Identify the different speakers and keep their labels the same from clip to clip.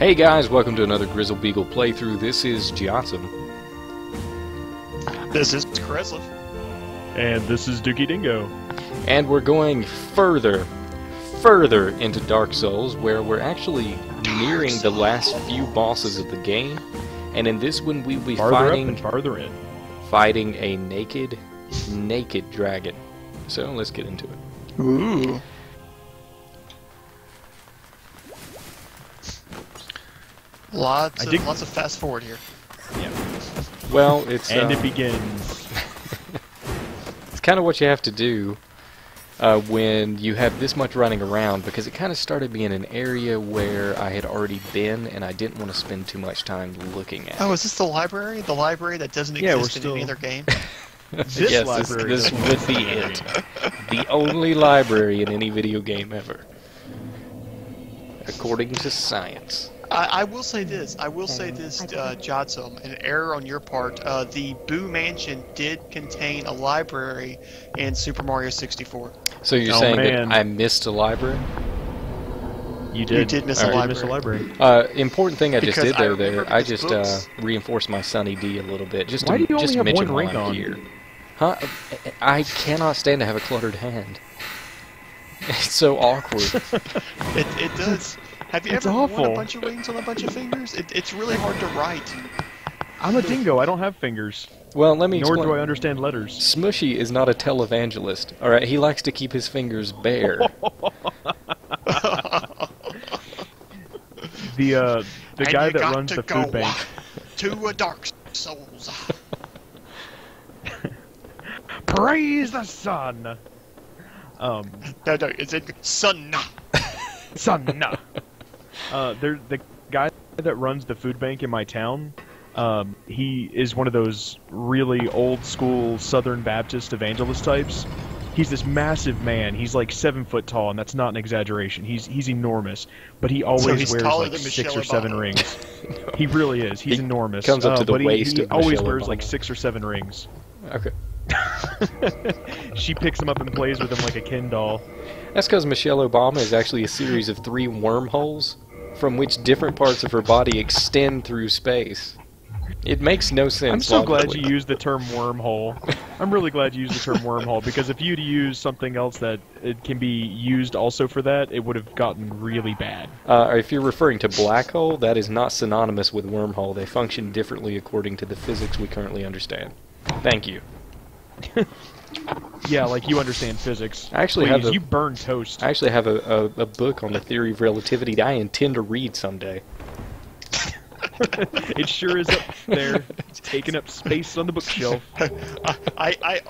Speaker 1: Hey guys, welcome to another Grizzle Beagle playthrough. This is Jotsam.
Speaker 2: This is Kreslev.
Speaker 3: And this is Dingo.
Speaker 1: And we're going further into Dark Souls, where we're actually nearing the last few bosses of the game. And in this one we'll be
Speaker 3: farther in.
Speaker 1: Fighting a naked dragon. So let's get into it.
Speaker 2: Ooh. Lots of fast forward here.
Speaker 3: Yeah.
Speaker 1: Well, it's
Speaker 3: and it begins.
Speaker 1: It's kind of what you have to do when you have this much running around, because it kind of started me in an area where I had already been, and I didn't want to spend too much time looking at.
Speaker 2: Oh, is this the library? The library that doesn't exist in any other game?
Speaker 1: Yes,
Speaker 3: library.
Speaker 1: This would be it. The only library in any video game ever, according to science.
Speaker 2: I will say this, Jotsam, an error on your part. The Boo Mansion did contain a library in Super Mario 64.
Speaker 1: So you're saying that I missed a library?
Speaker 3: You did.
Speaker 2: You did miss a library.
Speaker 1: Important thing I just did there. I just
Speaker 2: books.
Speaker 1: Reinforced my Sunny D a little bit. Just
Speaker 3: Why do you
Speaker 1: just
Speaker 3: only have
Speaker 1: mention
Speaker 3: one
Speaker 1: why
Speaker 3: ring
Speaker 1: I'm
Speaker 3: on?
Speaker 1: here. Huh? I cannot stand to have a cluttered hand. It's so awkward.
Speaker 2: It does. Have you
Speaker 3: It's
Speaker 2: ever
Speaker 3: awful.
Speaker 2: worn a bunch of rings on a bunch of fingers? It's really hard to write.
Speaker 3: I'm a dingo. I don't have fingers.
Speaker 1: Well, let me
Speaker 3: Nor
Speaker 1: explain.
Speaker 3: do I understand letters.
Speaker 1: Smushy is not a televangelist. All right, he likes to keep his fingers bare.
Speaker 3: The guy
Speaker 2: you
Speaker 3: that
Speaker 2: got
Speaker 3: runs
Speaker 2: to
Speaker 3: the
Speaker 2: go
Speaker 3: food bank.
Speaker 2: to a Dark Souls.
Speaker 3: Praise the sun.
Speaker 2: No, it's in Sun.
Speaker 3: Sun. The guy that runs the food bank in my town. He is one of those really old school Southern Baptist evangelist types. He's this massive man. He's like 7 foot tall, and that's not an exaggeration. He's enormous, but he always wears like 6 or 7 rings. He really is. He's enormous.
Speaker 1: Comes up to the waist
Speaker 3: he
Speaker 1: of
Speaker 3: always
Speaker 1: Michelle
Speaker 3: wears
Speaker 1: Obama.
Speaker 3: like 6 or 7 rings.
Speaker 1: Okay.
Speaker 3: She picks him up and plays with him like a Ken doll.
Speaker 1: That's because Michelle Obama is actually a series of 3 wormholes from which different parts of her body extend through space. It makes no sense.
Speaker 3: I'm so glad
Speaker 1: logically.
Speaker 3: you used the term wormhole. I'm really glad you used the term wormhole, because if you'd used something else that it can be used also for that, it would have gotten really bad.
Speaker 1: If you're referring to black hole, that is not synonymous with wormhole. They function differently according to the physics we currently understand. Thank you.
Speaker 3: Yeah, like you understand physics.
Speaker 1: I actually
Speaker 3: Please,
Speaker 1: have
Speaker 3: you burn toast.
Speaker 1: I actually have a book on the theory of relativity that I intend to read someday.
Speaker 3: It sure is up there. It's taking up space on the bookshelf.
Speaker 2: I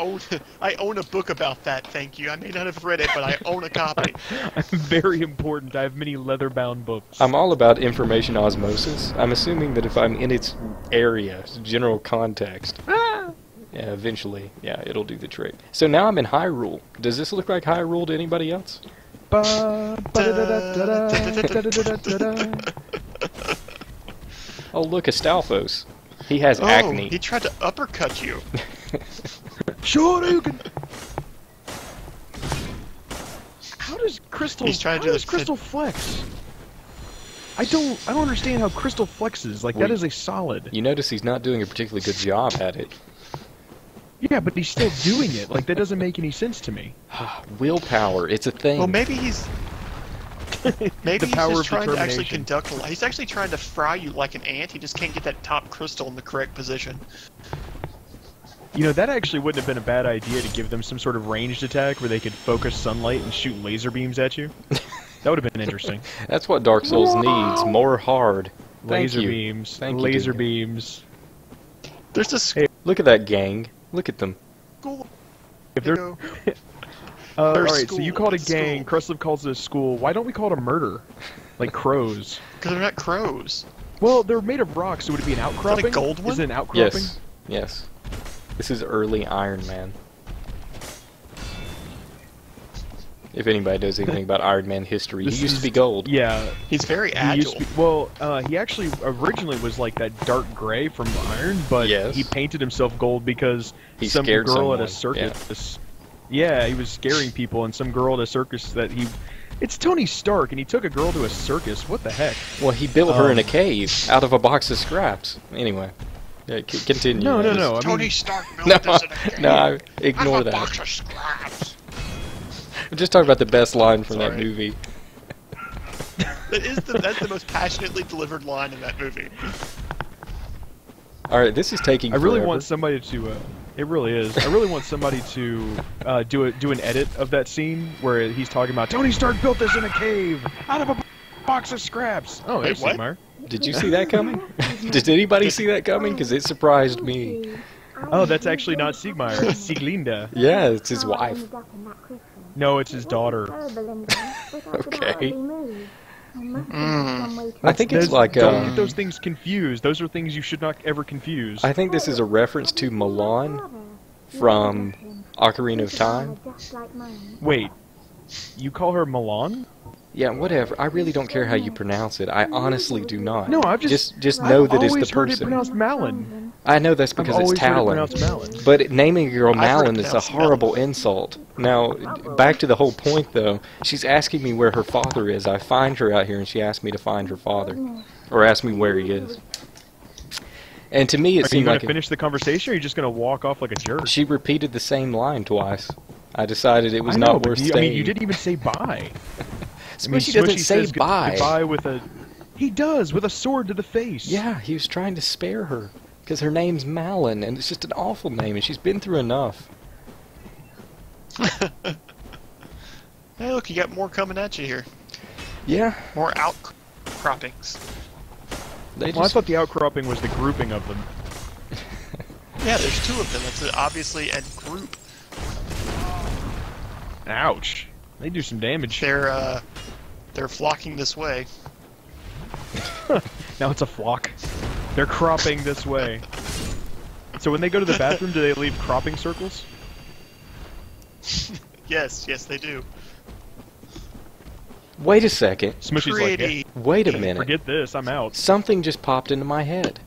Speaker 2: own a book about that. Thank you. I may not have read it, but I own a copy.
Speaker 3: I'm very important. I have many leather-bound books.
Speaker 1: I'm all about information osmosis. I'm assuming that if I'm in its area, general context, yeah, eventually, yeah, it'll do the trick. So now I'm in Hyrule. Does this look like Hyrule to anybody else? Oh, look, Astolfos. He has acne.
Speaker 2: He tried to uppercut you.
Speaker 3: Sure, you can. How does Crystal?
Speaker 2: He's trying to
Speaker 3: how
Speaker 2: do
Speaker 3: does
Speaker 2: this
Speaker 3: Crystal flex? I don't understand how Crystal flexes. Like, that is a solid.
Speaker 1: You notice he's not doing a particularly good job at it.
Speaker 3: Yeah, but he's still doing it. Like, that doesn't make any sense to me.
Speaker 1: Willpower, it's a thing.
Speaker 2: Well, maybe he's
Speaker 3: The power
Speaker 2: just
Speaker 3: of
Speaker 2: trying to actually
Speaker 3: determination.
Speaker 2: conduct. He's actually trying to fry you like an ant. He just can't get that top crystal in the correct position.
Speaker 3: You know, that actually wouldn't have been a bad idea to give them some sort of ranged attack where they could focus sunlight and shoot laser beams at you. That would have been interesting.
Speaker 1: That's what Dark Souls needs. More hard. Thank
Speaker 3: Laser
Speaker 1: you.
Speaker 3: beams.
Speaker 1: Thank you,
Speaker 3: Laser
Speaker 1: Dingo.
Speaker 3: beams.
Speaker 2: There's this
Speaker 3: Hey,
Speaker 1: Look at that gang. Look at them.
Speaker 2: school.
Speaker 3: if they're
Speaker 2: Dingo.
Speaker 3: Alright, so you
Speaker 2: school,
Speaker 3: call it a
Speaker 2: it's
Speaker 3: gang,
Speaker 2: school.
Speaker 3: Kreslev calls it a school. Why don't we call it a murder? Like crows.
Speaker 2: Because they're not crows.
Speaker 3: Well, they're made of rock, so would it be an outcropping?
Speaker 2: gold one?
Speaker 3: Is it an outcropping?
Speaker 1: Yes. Yes. This is early Iron Man. If anybody knows anything about Iron Man history, he used to be gold.
Speaker 3: Yeah.
Speaker 2: He's very
Speaker 3: He
Speaker 2: agile.
Speaker 3: used to be, well, he actually originally was like that dark gray from Iron, but
Speaker 1: Yes.
Speaker 3: he painted himself gold because
Speaker 1: He
Speaker 3: some
Speaker 1: scared
Speaker 3: girl at
Speaker 1: someone,
Speaker 3: a circus. Yeah, he was scaring people, and some girl at a circus that he It's Tony Stark, and he took a girl to a circus. What the heck?
Speaker 1: Well, he built her in a cave out of a box of scraps. Anyway, yeah, continue.
Speaker 3: No. I
Speaker 2: Tony
Speaker 3: mean,
Speaker 2: Stark built this in a cave.
Speaker 1: No, ignore
Speaker 2: Out of a
Speaker 1: that.
Speaker 2: box of scraps.
Speaker 1: I'm just talking about the best line from that
Speaker 2: Sorry.
Speaker 1: movie.
Speaker 2: That's the most passionately delivered line in that movie.
Speaker 1: All right, this is taking.
Speaker 3: I really
Speaker 1: forever.
Speaker 3: want somebody to. It really is. I really want somebody to do an edit of that scene where he's talking about Tony Stark built this in a cave out of a box of scraps. Oh,
Speaker 2: Wait,
Speaker 3: there's
Speaker 2: what?
Speaker 3: Sigmar.
Speaker 1: Did you see that coming? Did anybody see that coming? Because it surprised me.
Speaker 3: Oh, that's actually not Sigmar. It's Sieglinda.
Speaker 1: Yeah, it's his wife.
Speaker 3: No, it's his daughter.
Speaker 1: Okay. I think it's
Speaker 3: Those-
Speaker 1: like
Speaker 3: Don't get those things confused. Those are things you should not ever confuse.
Speaker 1: I think this is a reference to Milan from Ocarina of Time.
Speaker 3: Wait, you call her Milan?
Speaker 1: Yeah, whatever. I really don't care how you pronounce it. I honestly do not.
Speaker 3: No, I've just
Speaker 1: know
Speaker 3: I've
Speaker 1: that it's
Speaker 3: always
Speaker 1: the
Speaker 3: heard it
Speaker 1: person.
Speaker 3: pronounced Malin.
Speaker 1: I know that's
Speaker 3: I've
Speaker 1: because it's
Speaker 3: always heard it
Speaker 1: Talon.
Speaker 3: pronounced Malin.
Speaker 1: But naming a girl
Speaker 2: I've heard it
Speaker 1: Malin is a
Speaker 2: pronounced
Speaker 1: horrible
Speaker 2: Melon.
Speaker 1: insult. Now, back to the whole point, though. She's asking me where her father is. I find her out here, and she asked me to find her father. Or asked me where he is. And to me, it
Speaker 3: Are you
Speaker 1: seemed
Speaker 3: going
Speaker 1: like
Speaker 3: to finish the conversation, or are you just going to walk off like a jerk?
Speaker 1: she repeated the same line twice. I decided it was
Speaker 3: I know,
Speaker 1: not
Speaker 3: but
Speaker 1: worth
Speaker 3: you,
Speaker 1: staying.
Speaker 3: I mean, you didn't even say bye.
Speaker 1: Smushy doesn't say
Speaker 3: says
Speaker 1: bye.
Speaker 3: goodbye with a... He does, with a sword to the face.
Speaker 1: Yeah, he was trying to spare her. Because her name's Malin, and it's just an awful name, and she's been through enough.
Speaker 2: Hey, look, you got more coming at you here.
Speaker 1: Yeah,
Speaker 2: More outcroppings.
Speaker 1: they
Speaker 3: Well, I
Speaker 1: just...
Speaker 3: thought the outcropping was the grouping of them.
Speaker 2: Yeah, there's two of them. It's obviously a group.
Speaker 3: Ouch. They do some damage.
Speaker 2: They're flocking this way.
Speaker 3: Now it's a flock. They're cropping this way. So when they go to the bathroom, do they leave cropping circles?
Speaker 2: Yes, they do.
Speaker 1: Wait a second.
Speaker 3: Smushy's like,
Speaker 2: Pretty.
Speaker 1: Wait a
Speaker 3: "Yeah,
Speaker 1: minute.
Speaker 3: forget this, I'm out.
Speaker 1: Something just popped into my head.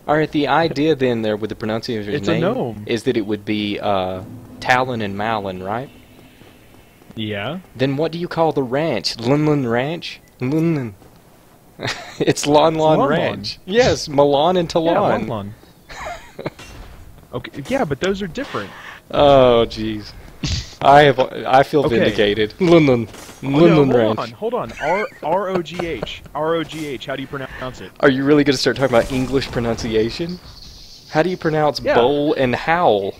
Speaker 1: Alright, the idea then there with the pronunciation of his
Speaker 3: It's a
Speaker 1: name
Speaker 3: gnome.
Speaker 1: is that it would be Talon and Malin, right?
Speaker 3: Yeah?
Speaker 1: Then what do you call the ranch? Lunlun Ranch? Lunlun. It's Lon Lon
Speaker 3: Lon Lon.
Speaker 1: Ranch. Yes, Milan and
Speaker 3: Yeah,
Speaker 1: Talon.
Speaker 3: Lon. Okay, yeah, but those are different.
Speaker 1: Oh, jeez. I feel
Speaker 3: Okay.
Speaker 1: vindicated. Lunlun.
Speaker 3: Oh,
Speaker 1: Lunlun
Speaker 3: no,
Speaker 1: Ranch.
Speaker 3: hold on. R-O-G-H. R-O-G-H, how do you pronounce it?
Speaker 1: Are you really going to start talking about English pronunciation? How do you pronounce
Speaker 3: Yeah.
Speaker 1: bowl and howl?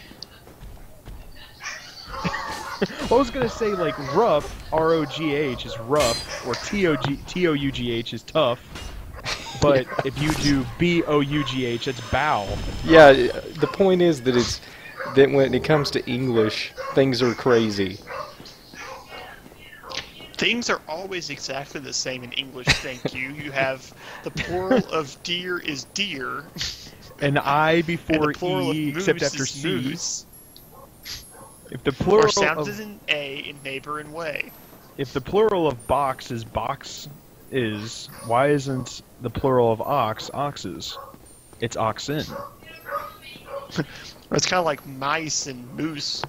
Speaker 3: I was gonna say, like, rough, R-O-G-H is rough, or T-O-U-G-H is tough. But if you do B-O-U-G-H, it's bow.
Speaker 1: Yeah, the point is that it's that when it comes to English, things are crazy.
Speaker 2: Things are always exactly the same in English, thank you. You have the plural of deer is deer,
Speaker 3: An I
Speaker 2: and
Speaker 3: before
Speaker 2: the plural
Speaker 3: E,
Speaker 2: of moose
Speaker 3: except after
Speaker 2: is
Speaker 3: C.
Speaker 2: moose.
Speaker 3: If the plural
Speaker 2: Or sounds
Speaker 3: of,
Speaker 2: as an A in neighbor and way.
Speaker 3: if the plural of box is, why isn't the plural of ox oxes? It's oxen.
Speaker 2: It's kind of like mice and moose,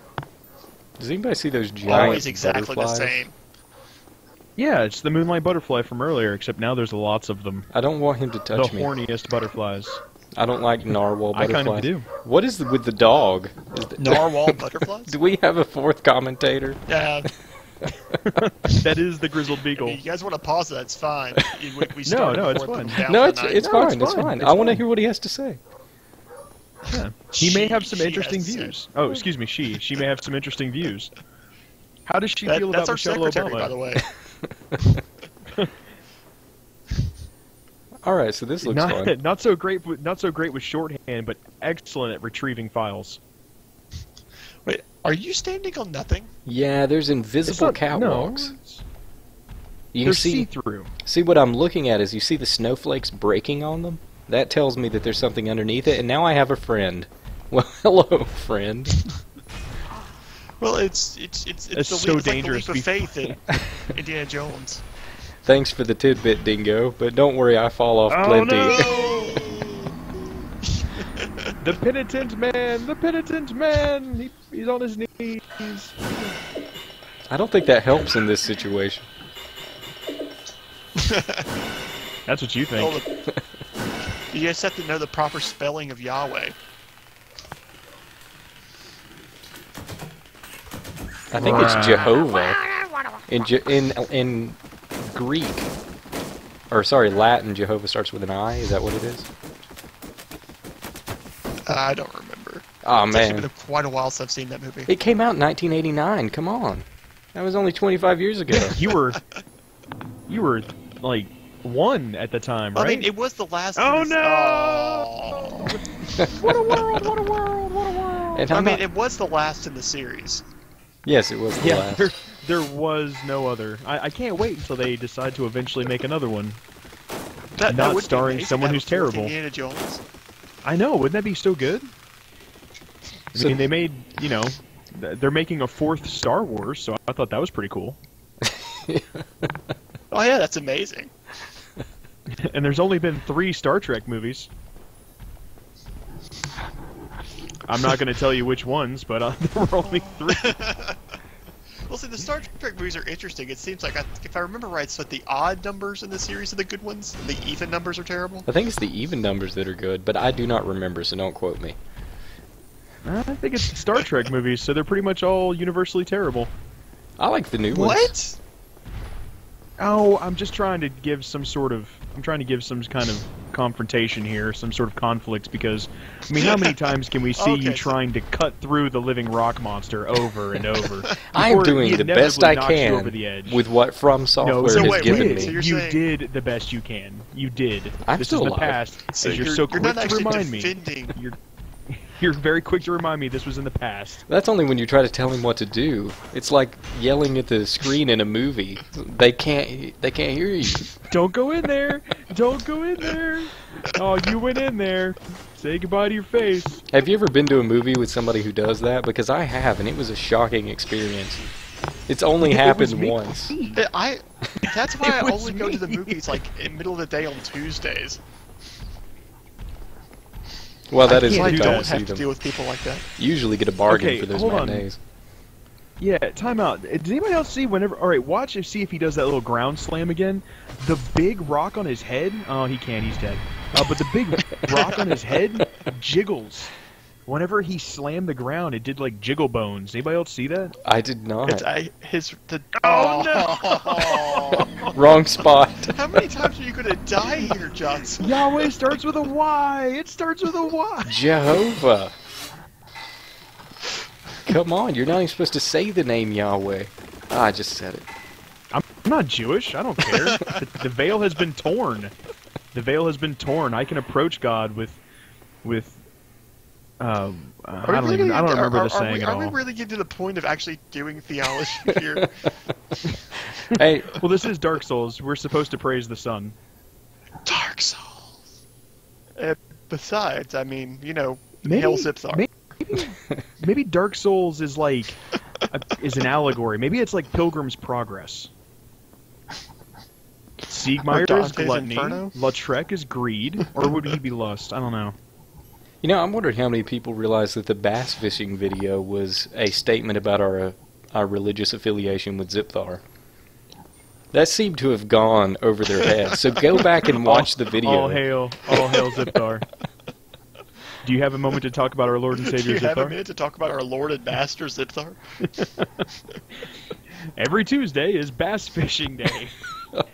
Speaker 1: Does anybody see those giant
Speaker 2: always exactly
Speaker 1: butterflies?
Speaker 2: the same.
Speaker 3: Yeah, it's the moonlight butterfly from earlier, except now there's lots of them.
Speaker 1: I don't want him to
Speaker 3: The
Speaker 1: touch me.
Speaker 3: horniest butterflies.
Speaker 1: I don't like narwhal
Speaker 3: I
Speaker 1: butterflies.
Speaker 3: kind of do.
Speaker 1: What is with the dog?
Speaker 2: Narwhal butterflies?
Speaker 1: Do we have a fourth commentator?
Speaker 2: Yeah.
Speaker 3: That is the grizzled
Speaker 2: I
Speaker 3: beagle.
Speaker 2: mean, you guys want to pause that? It's fine. We started
Speaker 3: no, it's
Speaker 2: before
Speaker 3: fine.
Speaker 2: the down
Speaker 1: No,
Speaker 2: for
Speaker 1: it's
Speaker 2: the
Speaker 1: it's
Speaker 2: night.
Speaker 3: No,
Speaker 1: fine.
Speaker 3: it's
Speaker 1: It's
Speaker 3: fine,
Speaker 1: fine.
Speaker 3: it's
Speaker 1: I want to
Speaker 3: fine.
Speaker 1: hear what he has to say.
Speaker 3: Yeah. He may have some
Speaker 2: She
Speaker 3: interesting
Speaker 2: has said-
Speaker 3: views. Oh, excuse me, she. She may have some interesting views. How does she feel
Speaker 2: That's
Speaker 3: about
Speaker 2: our
Speaker 3: Michelle
Speaker 2: secretary,
Speaker 3: Obama?
Speaker 2: by the way.
Speaker 1: All right, so this looks fun.
Speaker 3: Not so great with shorthand, but excellent at retrieving files.
Speaker 2: Wait, are you standing on nothing?
Speaker 1: Yeah, there's invisible
Speaker 3: No,
Speaker 1: catwalks. You
Speaker 3: they're
Speaker 1: can see
Speaker 3: see-through.
Speaker 1: see what I'm looking at is you see the snowflakes breaking on them. That tells me that there's something underneath it, and now I have a friend. Well, hello, friend.
Speaker 2: Well, it's the
Speaker 3: so
Speaker 2: leap,
Speaker 3: dangerous.
Speaker 2: Like the leap of faith in Indiana Jones.
Speaker 1: Thanks for the tidbit, Dingo, but don't worry, I fall off
Speaker 3: Oh
Speaker 1: plenty.
Speaker 3: no! The penitent man! The penitent man! He's on his knees.
Speaker 1: I don't think that helps in this situation.
Speaker 3: That's what you think.
Speaker 2: You just have to know the proper spelling of Yahweh.
Speaker 1: I think it's Jehovah. In Greek, or sorry, Latin, Jehovah starts with an I. Is that what it is?
Speaker 2: I don't remember.
Speaker 1: Oh
Speaker 2: It's
Speaker 1: man,
Speaker 2: actually been quite a while since I've seen that movie.
Speaker 1: it came out in 1989. Come on, that was only 25 years ago.
Speaker 3: You were like 1 at the time, right?
Speaker 2: I mean, it was the last.
Speaker 3: Oh,
Speaker 2: of this-
Speaker 3: no!
Speaker 2: Oh.
Speaker 3: What a world! What a world! What a world!
Speaker 1: And
Speaker 2: I
Speaker 1: I'm
Speaker 2: mean,
Speaker 1: not-
Speaker 2: it was the last in the series.
Speaker 1: yes, it was the
Speaker 3: Yeah,
Speaker 1: last.
Speaker 3: there was no other. I can't wait until they decide to eventually make another one.
Speaker 2: That
Speaker 3: Not
Speaker 2: would be
Speaker 3: starring
Speaker 2: amazing
Speaker 3: someone
Speaker 2: to
Speaker 3: who's
Speaker 2: have a fourth
Speaker 3: terrible.
Speaker 2: Indiana Jones.
Speaker 3: I know, wouldn't that be so good?
Speaker 1: So-
Speaker 3: I mean, they made, they're making a 4th Star Wars, so I thought that was pretty cool.
Speaker 2: Oh yeah, that's amazing.
Speaker 3: And there's only been 3 Star Trek movies. I'm not going to tell you which ones, but there were only 3.
Speaker 2: Well, see, the Star Trek movies are interesting. It seems like, if I remember right, so the odd numbers in the series are the good ones, and the even numbers are terrible.
Speaker 1: I think it's the even numbers that are good, but I do not remember, so don't quote me.
Speaker 3: I think it's Star Trek movies, so they're pretty much all universally terrible.
Speaker 1: I like the new ones.
Speaker 2: What?
Speaker 3: Oh, I'm just trying to give some sort of... I'm trying to give some kind of confrontation here, some sort of conflict, because, I mean, how many times can we see you
Speaker 2: Okay, so-
Speaker 3: trying to cut through the living rock monster over and over?
Speaker 1: I am
Speaker 3: before
Speaker 1: doing
Speaker 3: he
Speaker 1: the best I
Speaker 3: inevitably knocks you over the
Speaker 1: can
Speaker 3: edge?
Speaker 1: with what From Software
Speaker 3: so
Speaker 1: has
Speaker 2: wait,
Speaker 1: given
Speaker 2: wait,
Speaker 1: me.
Speaker 2: so you're
Speaker 3: you
Speaker 2: saying-
Speaker 3: did the best you can. You did.
Speaker 1: I'm
Speaker 3: this
Speaker 1: still
Speaker 3: is the
Speaker 1: alive.
Speaker 3: past,
Speaker 2: So
Speaker 3: as you're so quick
Speaker 2: not
Speaker 3: to
Speaker 2: actually
Speaker 3: remind me.
Speaker 2: defending.
Speaker 3: You're very quick to remind me this was in the past.
Speaker 1: That's only when you try to tell him what to do. It's like yelling at the screen in a movie. They can't hear you.
Speaker 3: Don't go in there! Don't go in there! Oh, you went in there. Say goodbye to your face.
Speaker 1: Have you ever been to a movie with somebody who does that? Because I have, and it was a shocking experience. It's only
Speaker 3: It was
Speaker 1: happened
Speaker 3: me.
Speaker 1: once.
Speaker 2: That's why
Speaker 3: It
Speaker 2: I
Speaker 3: was
Speaker 2: only go to the
Speaker 3: me.
Speaker 2: movies like in middle of the day on Tuesdays.
Speaker 1: Well, that is
Speaker 2: So
Speaker 1: why
Speaker 2: I
Speaker 1: I
Speaker 3: do
Speaker 2: don't
Speaker 1: don't see
Speaker 2: have to deal
Speaker 1: them.
Speaker 2: with people like that.
Speaker 1: Usually get a bargain
Speaker 3: Okay,
Speaker 1: for those
Speaker 3: hold on.
Speaker 1: matinees.
Speaker 3: Yeah, time out. Does anybody else see whenever... Alright, watch and see if he does that little ground slam again. The big rock on his head... Oh, he can't. He's dead. But the big rock on his head jiggles. Whenever he slammed the ground, it did like jiggle bones. Anybody else see that?
Speaker 1: I did not.
Speaker 3: Oh,
Speaker 2: no!
Speaker 1: Wrong spot.
Speaker 2: How many times are you gonna die here, Jotsam?
Speaker 3: Yahweh starts with a Y! It starts with a Y!
Speaker 1: Jehovah. Come on, you're not even supposed to say the name Yahweh. Ah, I just said it.
Speaker 3: I'm not Jewish. I don't care. The veil has been torn. The veil has been torn. I can approach God with I don't remember the saying at
Speaker 2: Are
Speaker 3: all.
Speaker 2: we really getting to the point of actually doing theology here?
Speaker 1: Hey,
Speaker 3: Well, this is Dark Souls. We're supposed to praise the sun.
Speaker 2: Dark Souls. Besides, I mean, Hail Zipthar.
Speaker 3: Maybe Dark Souls is like is an allegory. Maybe it's like Pilgrim's Progress. Siegmeyer is
Speaker 2: Dante's
Speaker 3: gluttony.
Speaker 2: Inferno?
Speaker 3: Lautrec is greed, or would he be lust? I don't know.
Speaker 1: you know, I'm wondering how many people realize that the bass fishing video was a statement about our religious affiliation with Zipthar. That seemed to have gone over their heads. So go back and watch the video.
Speaker 3: All hail Zipthar. Do you have a moment to talk about our Lord and
Speaker 2: Do
Speaker 3: Savior
Speaker 2: you have a
Speaker 3: Zipthar?
Speaker 2: minute to talk about our Lord and Master Zipthar?
Speaker 3: Every Tuesday is Bass Fishing Day.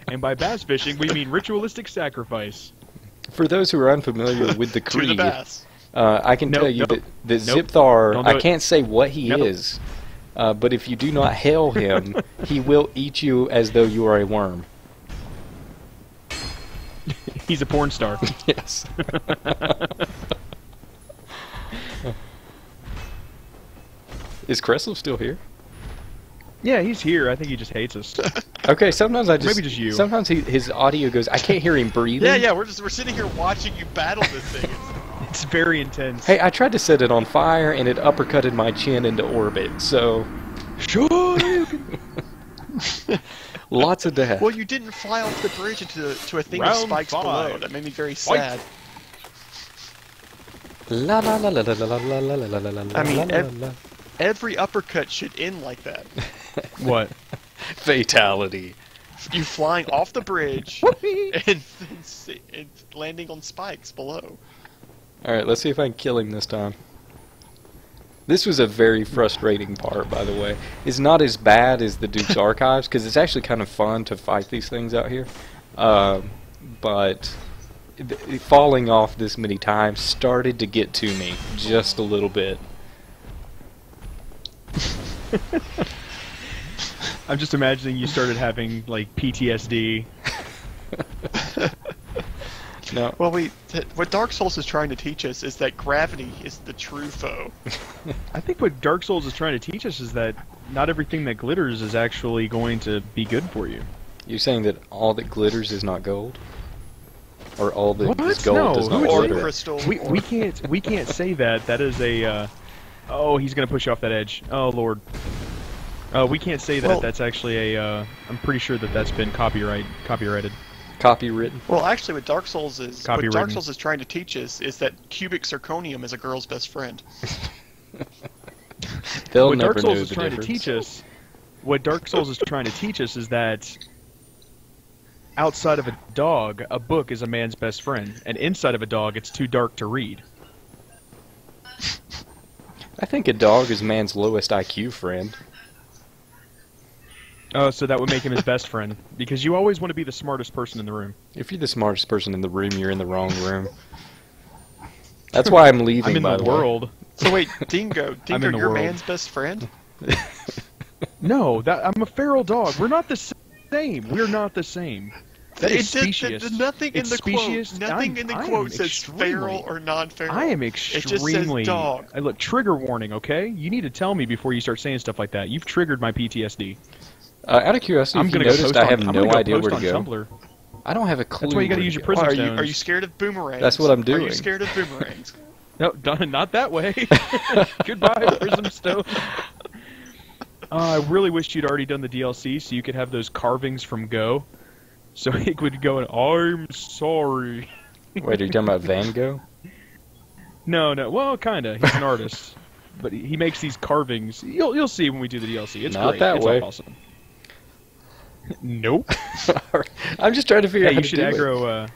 Speaker 3: And by bass fishing, we mean ritualistic sacrifice.
Speaker 1: For those who are unfamiliar with the
Speaker 2: To the
Speaker 1: creed,
Speaker 2: bass.
Speaker 1: I can
Speaker 3: Nope,
Speaker 1: tell you
Speaker 3: nope,
Speaker 1: that
Speaker 3: nope.
Speaker 1: Zipthar,
Speaker 3: Don't do
Speaker 1: I
Speaker 3: it.
Speaker 1: can't say what he
Speaker 3: Nope.
Speaker 1: is, but if you do not hail him, he will eat you as though you are a worm.
Speaker 3: He's a porn star.
Speaker 1: Yes. Is Kreslev still here?
Speaker 3: Yeah, he's here. I think he just hates us.
Speaker 1: Okay, sometimes I just...
Speaker 3: Maybe just you.
Speaker 1: Sometimes his audio goes... I can't hear him breathing.
Speaker 2: Yeah, we're sitting here watching you battle this thing.
Speaker 3: It's very intense.
Speaker 1: Hey, I tried to set it on fire, and it uppercutted my chin into orbit, so...
Speaker 3: Sure.
Speaker 1: Lots of death.
Speaker 2: Well, you didn't fly off the bridge into a thing of
Speaker 3: Round
Speaker 2: spikes
Speaker 3: 5.
Speaker 2: below. That made me very
Speaker 3: Fight.
Speaker 2: sad.
Speaker 1: La la la la la la la la la la la
Speaker 2: I mean,
Speaker 1: la la.
Speaker 2: Every uppercut should end like that.
Speaker 3: What?
Speaker 1: Fatality.
Speaker 2: You flying off the bridge and landing on spikes below.
Speaker 1: Alright, let's see if I can kill him this time. This was a very frustrating part, by the way. It's not as bad as the Duke's Archives, because it's actually kind of fun to fight these things out here. But falling off this many times started to get to me just a little bit.
Speaker 3: I'm just imagining you started having, like, PTSD.
Speaker 1: No.
Speaker 2: Well, what Dark Souls is trying to teach us is that gravity is the true foe.
Speaker 3: I think what Dark Souls is trying to teach us is that not everything that glitters is actually going to be good for you.
Speaker 1: You're saying that all that glitters is not gold? Or all that
Speaker 3: What?
Speaker 1: is gold
Speaker 3: No,
Speaker 1: does not
Speaker 3: who would
Speaker 1: glitter?
Speaker 3: say
Speaker 2: Crystal.
Speaker 3: We can't say that. That is a oh, he's gonna push you off that edge. Oh lord. We can't say that.
Speaker 2: Well,
Speaker 3: that's actually a I'm pretty sure that that's been copyrighted.
Speaker 1: Copywritten?
Speaker 2: Well, actually, what Dark Souls is trying to teach us is that cubic zirconium is a girl's best friend.
Speaker 1: They'll
Speaker 3: What
Speaker 1: never
Speaker 3: Dark Souls
Speaker 1: know
Speaker 3: is
Speaker 1: the
Speaker 3: trying
Speaker 1: difference.
Speaker 3: to teach us, what Dark Souls is trying to teach us is that outside of a dog, a book is a man's best friend, and inside of a dog, it's too dark to read.
Speaker 1: I think a dog is man's lowest IQ friend.
Speaker 3: Oh, so that would make him his best friend, because you always want to be the smartest person in the room.
Speaker 1: If you're the smartest person in the room, you're in the wrong room. That's why I'm leaving,
Speaker 3: I'm in
Speaker 1: by
Speaker 3: the
Speaker 1: way.
Speaker 3: world.
Speaker 2: So wait, Dingo,
Speaker 3: I'm in the
Speaker 2: you're
Speaker 3: world.
Speaker 2: man's best friend?
Speaker 3: No, I'm a feral dog. We're not the same. We're not the same. That is specious.
Speaker 2: Nothing in
Speaker 3: It's
Speaker 2: the
Speaker 3: specious.
Speaker 2: quote. Nothing in the
Speaker 3: I am
Speaker 2: quote says
Speaker 3: extremely-
Speaker 2: feral or non-feral.
Speaker 3: I am
Speaker 2: It just
Speaker 3: extremely.
Speaker 2: says dog.
Speaker 3: Look, trigger warning, okay? You need to tell me before you start saying stuff like that. You've triggered my PTSD.
Speaker 1: Out of curiosity,
Speaker 3: I'm
Speaker 1: if you
Speaker 3: gonna go
Speaker 1: noticed,
Speaker 3: post
Speaker 1: I have
Speaker 3: on, I'm
Speaker 1: no
Speaker 3: gonna go
Speaker 1: idea where
Speaker 3: post
Speaker 1: to
Speaker 3: on
Speaker 1: go.
Speaker 3: Tumblr.
Speaker 1: I don't have a clue.
Speaker 3: That's why you gotta
Speaker 1: where
Speaker 3: use
Speaker 1: to
Speaker 3: your
Speaker 1: go.
Speaker 3: prism
Speaker 2: Are you
Speaker 3: stones.
Speaker 2: scared of boomerangs?
Speaker 1: That's what I'm
Speaker 2: Are
Speaker 1: doing.
Speaker 2: you scared of boomerangs?
Speaker 3: No, not that way. Goodbye, Prism Stone. I really wished you'd already done the DLC so you could have those carvings from Go. So he would go and, I'm sorry.
Speaker 1: Wait, are you talking about Van Gogh?
Speaker 3: No, well, kinda. He's an artist. But he makes these carvings. You'll see when we do the DLC. It's
Speaker 1: Not
Speaker 3: great.
Speaker 1: that
Speaker 3: it's
Speaker 1: way.
Speaker 3: awesome. Nope.
Speaker 1: I'm just trying to figure
Speaker 3: Hey,
Speaker 1: out how
Speaker 3: you
Speaker 1: to
Speaker 3: should
Speaker 1: do it.
Speaker 3: aggro,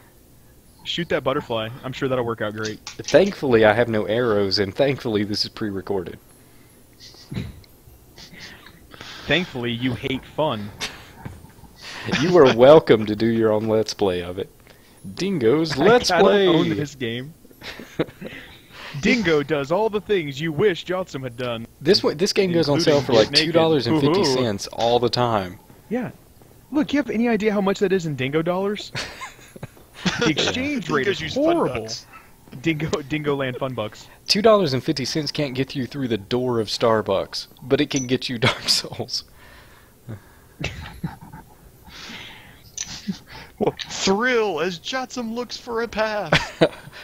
Speaker 3: shoot that butterfly. I'm sure that'll work out great.
Speaker 1: Thankfully, I have no arrows, and thankfully, this is pre-recorded.
Speaker 3: Thankfully, you hate fun.
Speaker 1: You are welcome to do your own Let's Play of it. Dingo's Let's
Speaker 3: I don't
Speaker 1: Play!
Speaker 3: own this game. Dingo does all the things you wish Jotsam had done.
Speaker 1: This game goes on sale for like
Speaker 3: Including get naked.
Speaker 1: $2.50 all the time.
Speaker 3: Yeah. Look, you have any idea how much that is in Dingo dollars? The exchange rate
Speaker 2: Dingo's
Speaker 3: is
Speaker 2: use
Speaker 3: horrible.
Speaker 2: Funbucks.
Speaker 3: Dingo Land Funbucks.
Speaker 1: $2.50 can't get you through the door of Starbucks, but it can get you Dark Souls.
Speaker 2: Thrill as Jotsam looks for a path.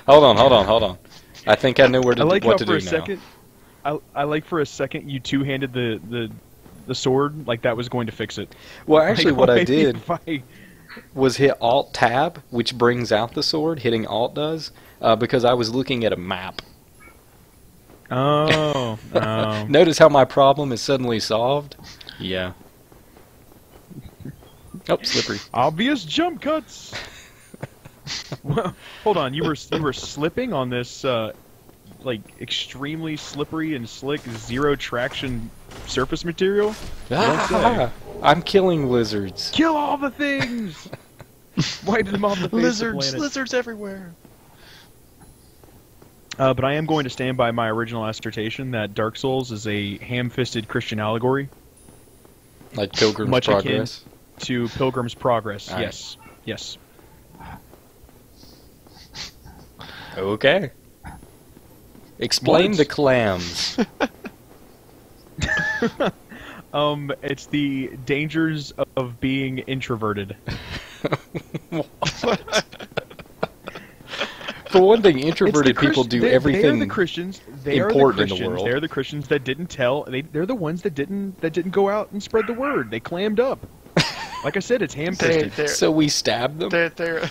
Speaker 1: Hold on. I think I know where to
Speaker 3: I like
Speaker 1: what
Speaker 3: how
Speaker 1: to
Speaker 3: for
Speaker 1: do
Speaker 3: a
Speaker 1: now.
Speaker 3: second, I like for a second you two-handed the sword like that was going to fix it.
Speaker 1: Well, actually,
Speaker 3: Like,
Speaker 1: what I
Speaker 3: why
Speaker 1: did
Speaker 3: if I-
Speaker 1: was hit Alt-Tab, which brings out the sword. Hitting Alt does, because I was looking at a map.
Speaker 3: Oh.
Speaker 1: Notice how my problem is suddenly solved? Yeah. Oh, slippery.
Speaker 3: Obvious jump cuts. Well, hold on, you were slipping on this like extremely slippery and slick zero traction surface material?
Speaker 1: Ah, I'm killing lizards.
Speaker 3: Kill all the things. Wipe them off the face of the planet.
Speaker 2: Lizards everywhere.
Speaker 3: But I am going to stand by my original assertion that Dark Souls is a ham-fisted Christian allegory
Speaker 1: Like Pilgrim's
Speaker 3: Much akin-
Speaker 1: Progress.
Speaker 3: to Pilgrim's Progress.
Speaker 1: All right.
Speaker 3: Yes.
Speaker 1: Okay. Explain
Speaker 3: What?
Speaker 1: the clams.
Speaker 3: It's the dangers of being introverted.
Speaker 1: For one thing,
Speaker 3: It's the
Speaker 1: introverted people do
Speaker 3: They are
Speaker 1: everything
Speaker 3: the Christians. They
Speaker 1: important
Speaker 3: are
Speaker 1: in
Speaker 3: the
Speaker 1: the
Speaker 3: Christians.
Speaker 1: world.
Speaker 3: They're the Christians that didn't tell. They're the ones that didn't go out and spread the word. They clammed up. Like I said, it's ham-fisted.
Speaker 1: So we stab them?
Speaker 2: They're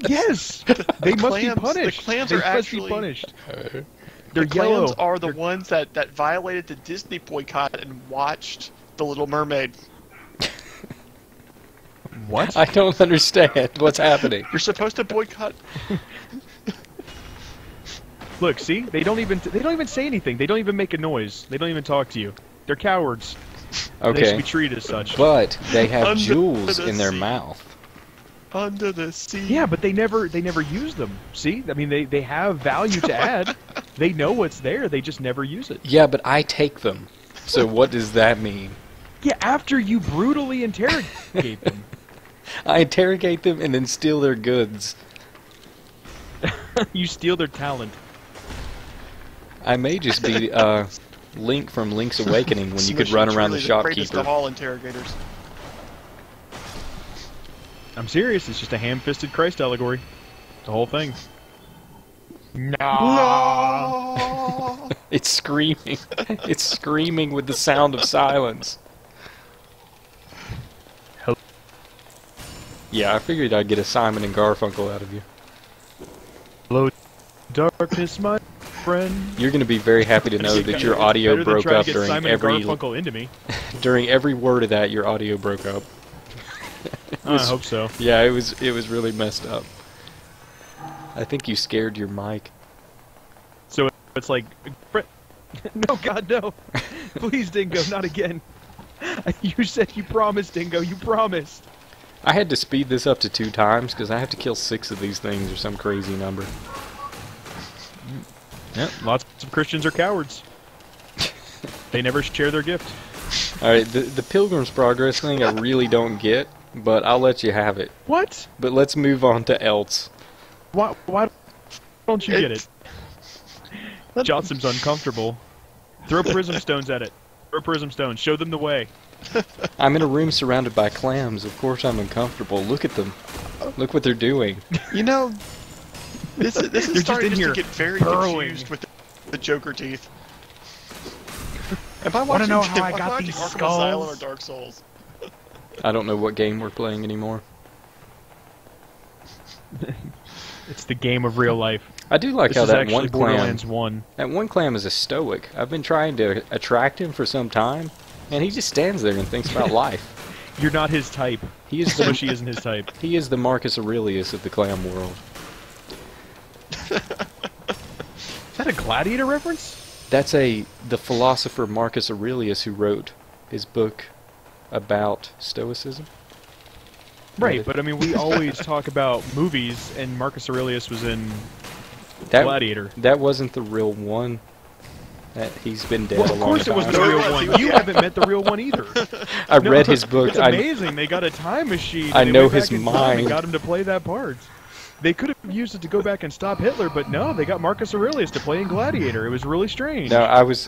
Speaker 3: Yes, they must be
Speaker 2: clams- the
Speaker 3: punished.
Speaker 2: clams
Speaker 3: they
Speaker 2: are
Speaker 3: must
Speaker 2: actually-
Speaker 3: be punished.
Speaker 1: Uh,
Speaker 3: They're
Speaker 2: the
Speaker 3: yellow.
Speaker 2: clams are the ones that violated the Disney boycott and watched The Little Mermaid.
Speaker 3: What?
Speaker 1: I don't understand what's happening.
Speaker 2: You're supposed to boycott.
Speaker 3: Look, see? They don't even say anything. They don't even make a noise. They don't even talk to you. They're cowards. They should be
Speaker 1: Okay,
Speaker 3: treated as such.
Speaker 1: but they have
Speaker 2: Under
Speaker 1: jewels
Speaker 2: the
Speaker 1: in their
Speaker 2: sea.
Speaker 1: mouth.
Speaker 2: Under the sea.
Speaker 3: Yeah, but they never use them. See? I mean, they have value to add. They know what's there. They just never use it.
Speaker 1: Yeah, but I take them. So what does that mean?
Speaker 3: Yeah, after you brutally interrogate them.
Speaker 1: I interrogate them and then steal their goods.
Speaker 3: You steal their talent.
Speaker 1: I may just be Link from Link's Awakening when you could
Speaker 2: Smushy,
Speaker 1: run around the
Speaker 2: truly greatest
Speaker 1: shopkeeper.
Speaker 2: of all interrogators.
Speaker 3: I'm serious. It's just a ham-fisted Christ allegory. The whole thing.
Speaker 2: No.
Speaker 1: It's screaming. It's screaming with the sound of silence.
Speaker 3: Hello?
Speaker 1: Yeah, I figured I'd get a Simon and Garfunkel out of you.
Speaker 3: Hello, darkness, my friend.
Speaker 1: You're going to be very happy to know that your audio
Speaker 3: Better than
Speaker 1: broke
Speaker 3: trying
Speaker 1: up
Speaker 3: to get
Speaker 1: during
Speaker 3: Simon
Speaker 1: every
Speaker 3: and Garfunkel into me.
Speaker 1: during every word of that. Your audio broke up.
Speaker 3: I hope so.
Speaker 1: Yeah, it was really messed up. I think you scared your mic.
Speaker 3: So it's like, no, God, no! Please, Dingo, not again. You said you promised, Dingo. You promised.
Speaker 1: I had to speed this up to 2 times because I have to kill 6 of these things or some crazy number.
Speaker 3: Yeah, lots of Christians are cowards. They never share their gift.
Speaker 1: Alright, the Pilgrim's Progress thing I really don't get, but I'll let you have it.
Speaker 3: What?
Speaker 1: But let's move on to else.
Speaker 3: Why don't you get it? Jotsam's uncomfortable. Throw prism stones at it. Throw prism stones. Show them the way.
Speaker 1: I'm in a room surrounded by clams. Of course I'm uncomfortable. Look at them. Look what they're doing.
Speaker 2: You know, this is
Speaker 3: You're
Speaker 2: starting
Speaker 3: just in
Speaker 2: to
Speaker 3: here
Speaker 2: get very
Speaker 3: burrowing.
Speaker 2: confused with the Joker teeth. Am I
Speaker 3: Wanna
Speaker 2: watching,
Speaker 3: know how
Speaker 2: am
Speaker 3: I got
Speaker 2: watching
Speaker 3: these
Speaker 2: Arkham Asylum or
Speaker 3: skulls?
Speaker 2: Dark Souls?
Speaker 1: I don't know what game we're playing anymore.
Speaker 3: It's the game of real life.
Speaker 1: I do like
Speaker 3: This
Speaker 1: how
Speaker 3: is
Speaker 1: that
Speaker 3: actually
Speaker 1: one clam...
Speaker 3: Borderlands 1.
Speaker 1: That one clam is a stoic. I've been trying to attract him for some time, and he just stands there and thinks about life.
Speaker 3: You're not his type.
Speaker 1: He is the
Speaker 3: Smushy isn't his type.
Speaker 1: he is the Marcus Aurelius of the clam world.
Speaker 3: Is that a Gladiator reference?
Speaker 1: That's the philosopher Marcus Aurelius who wrote his book about Stoicism.
Speaker 3: Right, but I mean, we always talk about movies, and Marcus Aurelius was in
Speaker 1: That,
Speaker 3: Gladiator.
Speaker 1: That wasn't the real one. That he's been dead
Speaker 3: Well,
Speaker 1: a
Speaker 3: of
Speaker 1: long
Speaker 3: course it
Speaker 1: time.
Speaker 3: was the real one. You haven't met the real one either.
Speaker 1: I
Speaker 3: No,
Speaker 1: read his book.
Speaker 3: It's amazing. They got a time machine.
Speaker 1: I
Speaker 3: They
Speaker 1: know
Speaker 3: went
Speaker 1: his
Speaker 3: back in time
Speaker 1: mind.
Speaker 3: and got him to play that part. They could have used it to go back and stop Hitler, but no, they got Marcus Aurelius to play in Gladiator. It was really strange.
Speaker 1: No, I was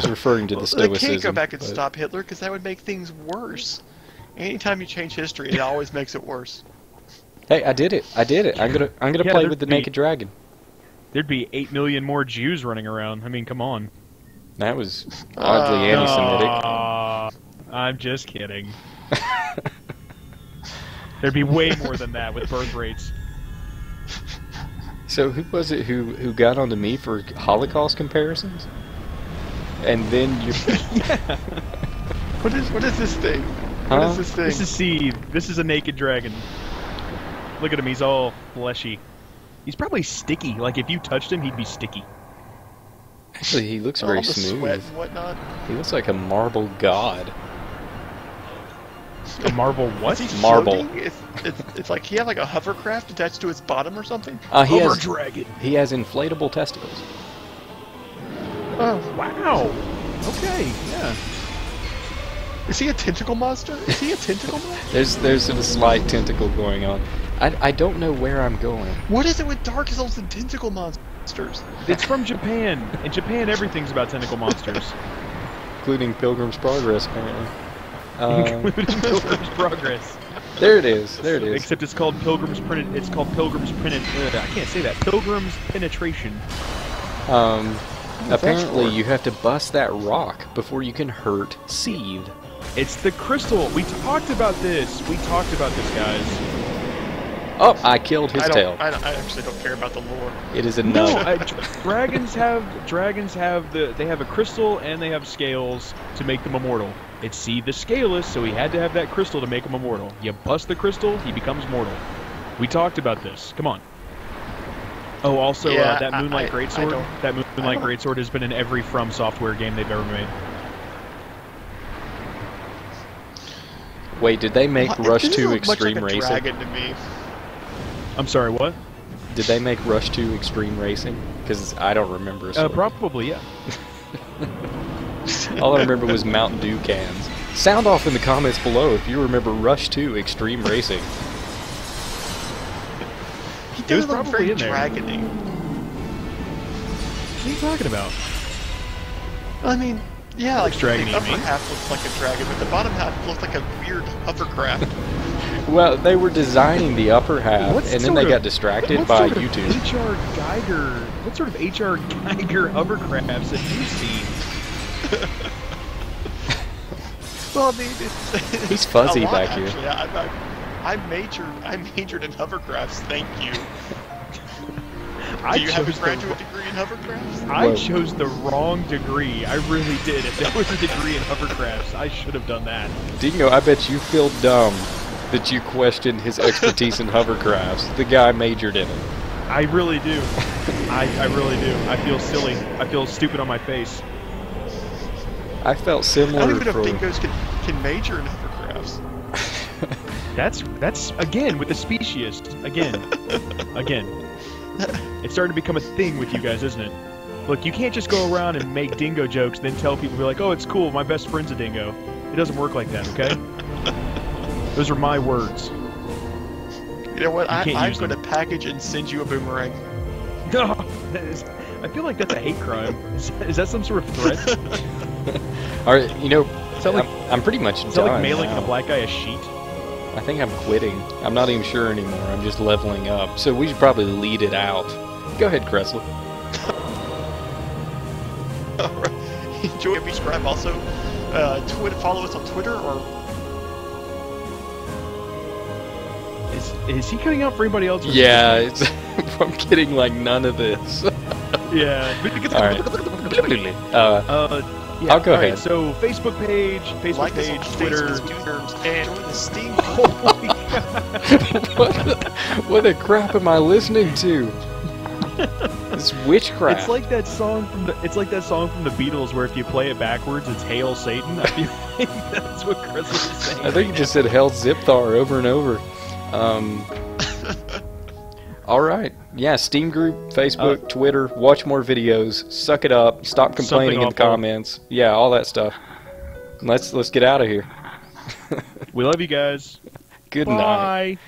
Speaker 1: referring to the
Speaker 2: They
Speaker 1: Stoicism.
Speaker 2: can't go back and
Speaker 1: but-
Speaker 2: stop Hitler because that would make things worse. Anytime you change history, it always makes it worse.
Speaker 1: Hey, I did it. I'm gonna
Speaker 3: Yeah,
Speaker 1: play
Speaker 3: there'd
Speaker 1: with the
Speaker 3: be-
Speaker 1: naked dragon.
Speaker 3: There'd be 8 million more Jews running around. I mean, come on.
Speaker 1: That was oddly anti-Semitic.
Speaker 3: I'm just kidding. There'd be way more than that with birth rates.
Speaker 1: So who was it who got onto me for Holocaust comparisons? And then you,
Speaker 2: What is this thing? What
Speaker 1: Huh?
Speaker 2: is this thing?
Speaker 3: This is Seath. This is a naked dragon. Look at him. He's all fleshy. He's probably sticky. Like, if you touched him, he'd be sticky.
Speaker 1: actually he looks
Speaker 2: all
Speaker 1: very
Speaker 2: the
Speaker 1: smooth.
Speaker 2: sweat and whatnot.
Speaker 1: He looks like a marble god.
Speaker 3: A marble what?
Speaker 2: Is he
Speaker 1: Marble.
Speaker 2: floating? It's like he had like a hovercraft attached to his bottom or something.
Speaker 1: He
Speaker 3: Hover
Speaker 1: has
Speaker 3: dragon.
Speaker 1: he has inflatable testicles.
Speaker 2: Oh,
Speaker 3: Wow. Okay, yeah.
Speaker 2: is he a tentacle monster? Is he a tentacle monster?
Speaker 1: There's a slight tentacle going on. I don't know where I'm going.
Speaker 2: What is it with Dark Souls and tentacle monsters?
Speaker 3: It's from Japan. In Japan, everything's about tentacle monsters.
Speaker 1: Including Pilgrim's Progress, apparently.
Speaker 3: Including Pilgrim's Progress.
Speaker 1: There it is. There it is.
Speaker 3: Except it's called Pilgrim's Pren- It's called Pilgrim's Pren- I can't say that. Pilgrim's Penetration.
Speaker 1: Apparently you have to bust that rock before you can hurt Seath.
Speaker 3: It's the crystal. We talked about this. We talked about this, guys.
Speaker 1: Oh, I killed his tail.
Speaker 2: I actually don't care about the lore.
Speaker 1: It is a
Speaker 3: No,
Speaker 1: nug.
Speaker 3: dragons have they have a crystal and they have scales to make them immortal. It's Seath the Scaleless, so he had to have that crystal to make him immortal. You bust the crystal, he becomes mortal. We talked about this. Come on. Oh, also
Speaker 2: Yeah,
Speaker 3: that Moonlight Greatsword. That Moonlight
Speaker 2: don't-
Speaker 3: Greatsword has been in every From Software game they've ever made.
Speaker 1: Wait, did they make
Speaker 2: What?
Speaker 1: Rush
Speaker 2: It doesn't
Speaker 1: 2
Speaker 2: look much
Speaker 1: Extreme
Speaker 2: like a
Speaker 1: Racing?
Speaker 2: dragon to me.
Speaker 3: I'm sorry, what?
Speaker 1: Did they make Rush 2 Extreme Racing? Because I don't remember a sword.
Speaker 3: Probably, yeah.
Speaker 1: All I remember was Mountain Dew cans. Sound off in the comments below if you remember Rush 2 Extreme Racing.
Speaker 2: He
Speaker 3: It was
Speaker 2: doesn't look
Speaker 3: probably
Speaker 2: very
Speaker 3: in there.
Speaker 2: dragony.
Speaker 3: What are you talking about?
Speaker 2: I mean, yeah, like
Speaker 3: Looks
Speaker 2: the
Speaker 3: dragony to
Speaker 2: upper
Speaker 3: me.
Speaker 2: half looks like a dragon, but the bottom half looks like a weird hovercraft.
Speaker 1: Well, they were designing the upper half,
Speaker 3: What
Speaker 1: and then
Speaker 3: sort
Speaker 1: they
Speaker 3: of-
Speaker 1: got distracted
Speaker 3: What
Speaker 1: by
Speaker 3: sort of
Speaker 1: YouTube.
Speaker 3: H.R. Geiger? What sort of H.R. Geiger hovercrafts have you seen?
Speaker 2: Well, I mean, it's
Speaker 1: He's fuzzy
Speaker 2: a lot,
Speaker 1: back here.
Speaker 2: actually. I majored in hovercrafts. Thank you. Do you have a graduate degree in hovercrafts?
Speaker 3: I
Speaker 1: Whoa.
Speaker 3: chose the wrong degree. I really did. If there was a degree in hovercrafts, I should have done that.
Speaker 1: Dingo, I bet you feel dumb that you questioned his expertise in hovercrafts. The guy majored in it.
Speaker 3: I really do. I really do. I feel silly. I feel stupid on my face.
Speaker 1: I felt
Speaker 2: I
Speaker 1: similar
Speaker 2: don't even know
Speaker 1: for...
Speaker 2: if dingoes can major in hovercrafts.
Speaker 3: That's again with the speciest. Again. It's starting to become a thing with you guys, isn't it? Look, you can't just go around and make dingo jokes, then tell people, be like, oh, it's cool, my best friend's a dingo. It doesn't work like that, okay? Those are my words.
Speaker 2: You know what?
Speaker 3: You can't
Speaker 2: I'm
Speaker 3: use
Speaker 2: going to
Speaker 3: them.
Speaker 2: package it and send you a boomerang.
Speaker 3: No, I feel like that's a hate crime. Is that some sort of threat?
Speaker 1: Alright, you know,
Speaker 3: Is that like,
Speaker 1: I'm pretty much
Speaker 3: is that
Speaker 1: done
Speaker 3: like mailing
Speaker 1: now.
Speaker 3: a black guy a sheet?
Speaker 1: I think I'm quitting. I'm not even sure anymore. I'm just leveling up. So we should probably lead it out. Go ahead, Kreslev.
Speaker 2: Enjoy and subscribe. Also, follow us on Twitter or
Speaker 3: Is he cutting out for anybody else? Or
Speaker 1: Yeah, it's, I'm getting like none of this.
Speaker 3: Yeah.
Speaker 1: Alright.
Speaker 3: Yeah,
Speaker 1: I'll go
Speaker 3: all right,
Speaker 1: ahead.
Speaker 3: So Facebook page,
Speaker 2: like us on
Speaker 3: Twitter.
Speaker 2: Facebook, and join the Steam.
Speaker 1: What the crap am I listening to? It's witchcraft.
Speaker 3: It's like that song from the Beatles where if you play it backwards, it's Hail Satan. I feel like that's what Chris was saying.
Speaker 1: I think you just said Hell Zipthar over and over. Alright. Yeah, Steam group, Facebook, Twitter, watch more videos, suck it up, stop complaining in the
Speaker 3: awful.
Speaker 1: comments. Yeah, all that stuff. Let's get out of here.
Speaker 3: We love you guys.
Speaker 1: Good night.
Speaker 3: Bye.